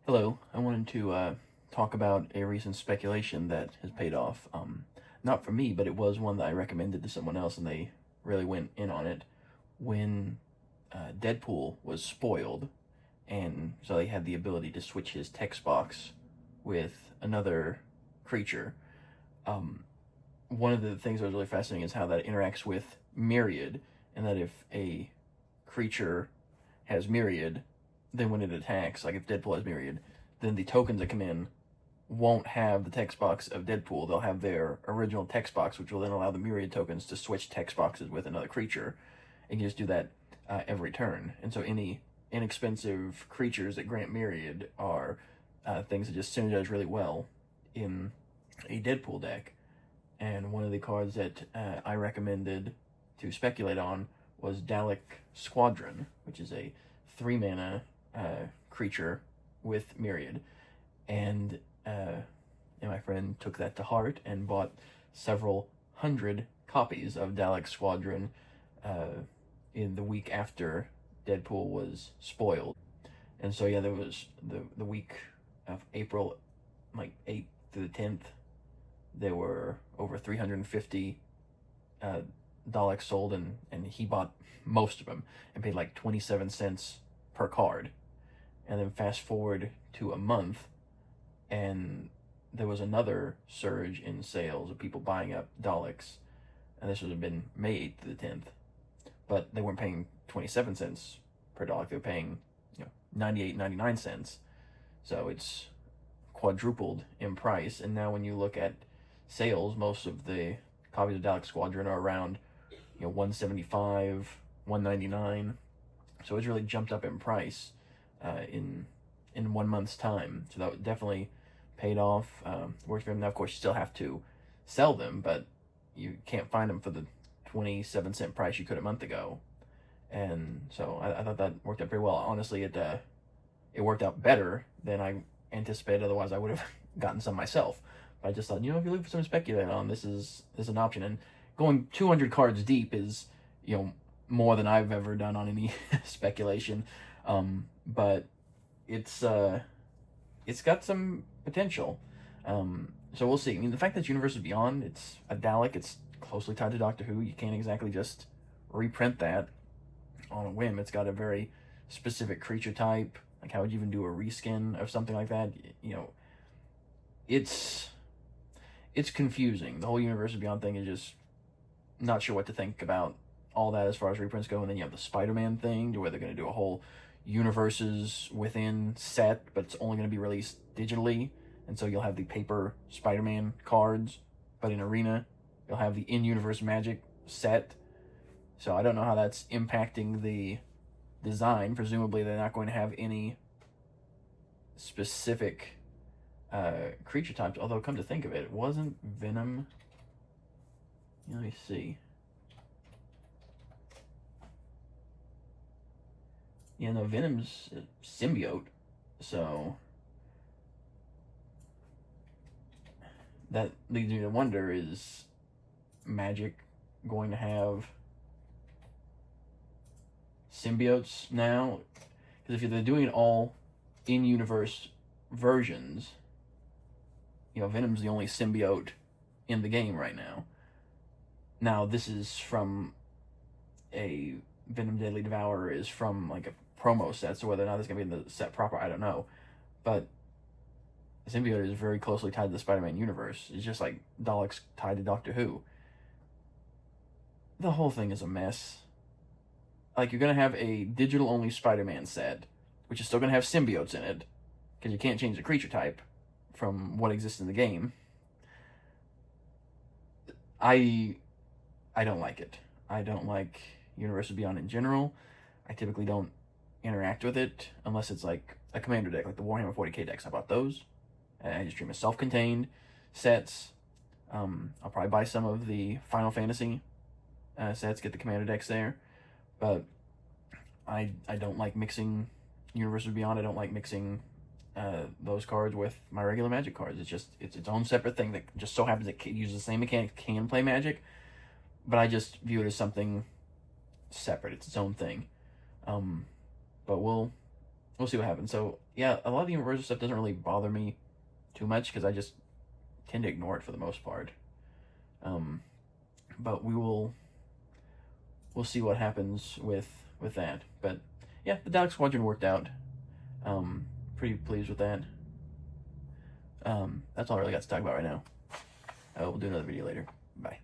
Hello, I wanted to talk about a recent speculation that has paid off. Not for me, but it was one that I recommended to someone else and they really went in on it. When Deadpool was spoiled, and so they had the ability to switch his text box with another creature. Um, One of the things that was really fascinating is how that interacts with Myriad, and that if a creature has Myriad, then when it attacks, like if Deadpool has Myriad, then the tokens that come in won't have the text box of Deadpool. They'll have their original text box, which will then allow the Myriad tokens to switch text boxes with another creature. And you just do that every turn. And so any inexpensive creatures that grant Myriad are things that just synergize really well in a Deadpool deck. And one of the cards that I recommended to speculate on was Dalek Squadron, which is a 3-mana creature with Myriad. And my friend took that to heart and bought several hundred copies of Dalek Squadron in the week after Deadpool was spoiled. And so, yeah, there was the week of April, like 8th to the 10th, there were over 350 Daleks sold, and he bought most of them and paid like 27 cents per card. And then fast forward to a month, and there was another surge in sales of people buying up Daleks, and this would have been May 8th to the 10th, but they weren't paying 27 cents per Dalek. They were paying 98, 99 cents. So it's quadrupled in price. And now when you look at sales, most of the copies of Dalek Squadron are around 175, 199. So it's really jumped up in price in 1 month's time. So that definitely paid off. Works for him. Now, of course, you still have to sell them, but you can't find them for the 27-cent price you could a month ago. And so I thought that worked out pretty well. Honestly, it worked out better than I anticipated. Otherwise, I would have gotten some myself. But I just thought, if you're looking for some to speculate on, this is an option. And going 200 cards deep is, more than I've ever done on any speculation. But it's got some potential. So we'll see. I mean, the fact that Universe is Beyond, it's a Dalek, it's closely tied to Doctor Who. You can't exactly just reprint that on a whim. It's got a very specific creature type. Like, how would you even do a reskin of something like that? It's confusing. The whole Universe Beyond thing is just not sure what to think about all that as far as reprints go. And then you have the Spider-Man thing, to where they're going to do a whole universes within set, but it's only going to be released digitally. And so you'll have the paper Spider-Man cards, but in Arena, you'll have the in-universe Magic set. So I don't know how that's impacting the design. Presumably they're not going to have any specific creature types, although come to think of it, it wasn't Venom. Let me see. Yeah, no, Venom's a symbiote, so that leads me to wonder, is Magic going to have symbiotes now? Because if they're doing it all in-universe versions, Venom's the only symbiote in the game right now. Now, this is from a Venom Deadly Devourer is from like a promo set, so whether or not it's going to be in the set proper, I don't know. But the symbiote is very closely tied to the Spider-Man universe. It's just like Daleks tied to Doctor Who. The whole thing is a mess. Like, you're going to have a digital-only Spider-Man set, which is still going to have symbiotes in it, because you can't change the creature type from what exists in the game. I don't like it. I don't like Universe Beyond in general. I typically don't interact with it unless it's like a commander deck, like the Warhammer 40k decks. I bought those. I just dream of self-contained sets. I'll probably buy some of the Final Fantasy sets, get the commander decks there. But I don't like mixing Universe Beyond. I don't like mixing those cards with my regular Magic cards. It's its own separate thing that just so happens it uses the same mechanics, can play Magic, but I just view it as something separate. It's its own thing. But we'll we'll see what happens. So yeah, a lot of the Universal stuff doesn't really bother me too much because I just tend to ignore it for the most part. But we'll see what happens with that. But yeah, the Dalek Squadron worked out. Pretty pleased with that. That's all I really got to talk about right now. We'll do another video later. Bye.